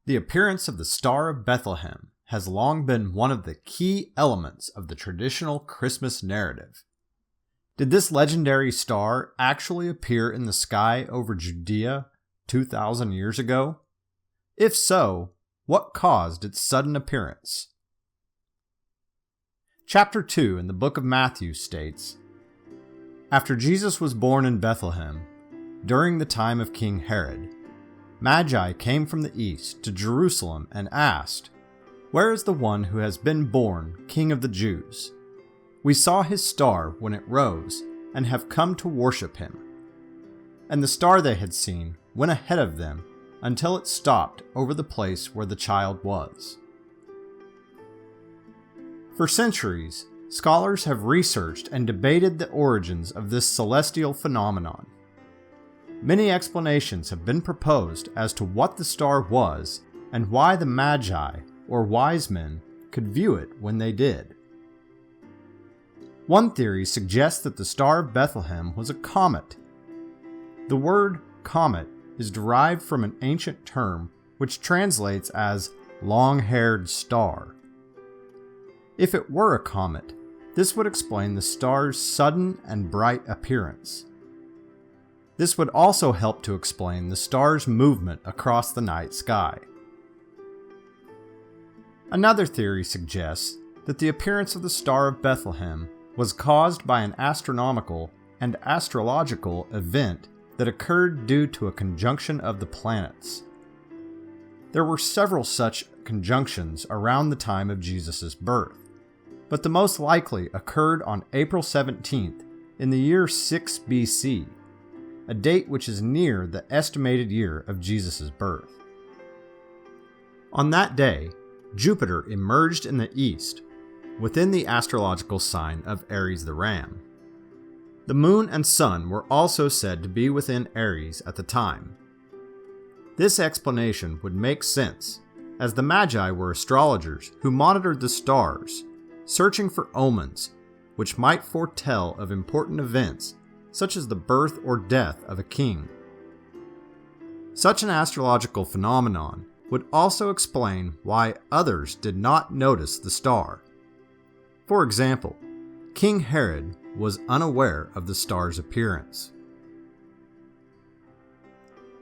The appearance of the Star of Bethlehem has long been one of the key elements of the traditional Christmas narrative. Did this legendary star actually appear in the sky over Judea 2,000 years ago? If so, what caused its sudden appearance? Chapter 2 in the book of Matthew states, "After Jesus was born in Bethlehem, during the time of King Herod, Magi came from the east to Jerusalem and asked, 'Where is the one who has been born King of the Jews? We saw his star when it rose and have come to worship him.' And the star they had seen went ahead of them until it stopped over the place where the child was." For centuries, scholars have researched and debated the origins of this celestial phenomenon. Many explanations have been proposed as to what the star was and why the Magi, or wise men, could view it when they did. One theory suggests that the Star of Bethlehem was a comet. The word comet is derived from an ancient term which translates as long-haired star. If it were a comet, this would explain the star's sudden and bright appearance. This would also help to explain the star's movement across the night sky. Another theory suggests that the appearance of the Star of Bethlehem was caused by an astronomical and astrological event that occurred due to a conjunction of the planets. There were several such conjunctions around the time of Jesus' birth, but the most likely occurred on April 17th in the year 6 BC, a date which is near the estimated year of Jesus' birth. On that day, Jupiter emerged in the east, within the astrological sign of Aries the Ram. The moon and sun were also said to be within Aries at the time. This explanation would make sense, as the Magi were astrologers who monitored the stars, searching for omens which might foretell of important events such as the birth or death of a king. Such an astrological phenomenon would also explain why others did not notice the star. For example, King Herod was unaware of the star's appearance.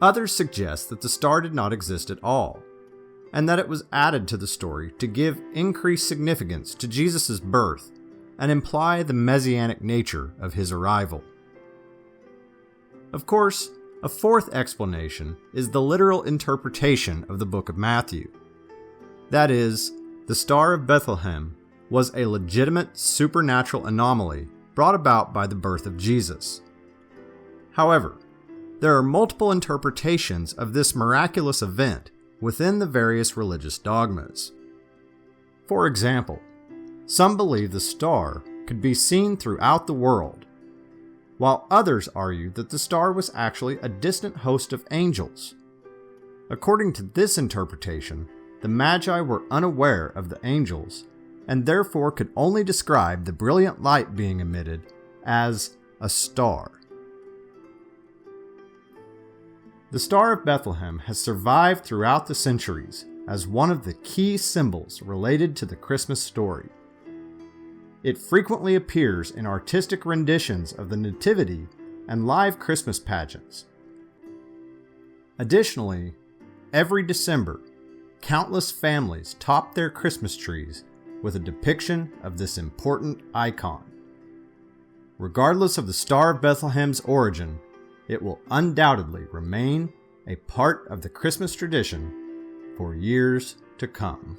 Others suggest that the star did not exist at all, and that it was added to the story to give increased significance to Jesus' birth and imply the messianic nature of his arrival. Of course, a fourth explanation is the literal interpretation of the book of Matthew. That is, the Star of Bethlehem was a legitimate supernatural anomaly brought about by the birth of Jesus. However, there are multiple interpretations of this miraculous event within the various religious dogmas. For example, some believe the star could be seen throughout the world, while others argue that the star was actually a distant host of angels. According to this interpretation, the Magi were unaware of the angels, and therefore could only describe the brilliant light being emitted as a star. The Star of Bethlehem has survived throughout the centuries as one of the key symbols related to the Christmas story. It frequently appears in artistic renditions of the Nativity and live Christmas pageants. Additionally, every December, countless families top their Christmas trees with a depiction of this important icon. Regardless of the Star of Bethlehem's origin, it will undoubtedly remain a part of the Christmas tradition for years to come.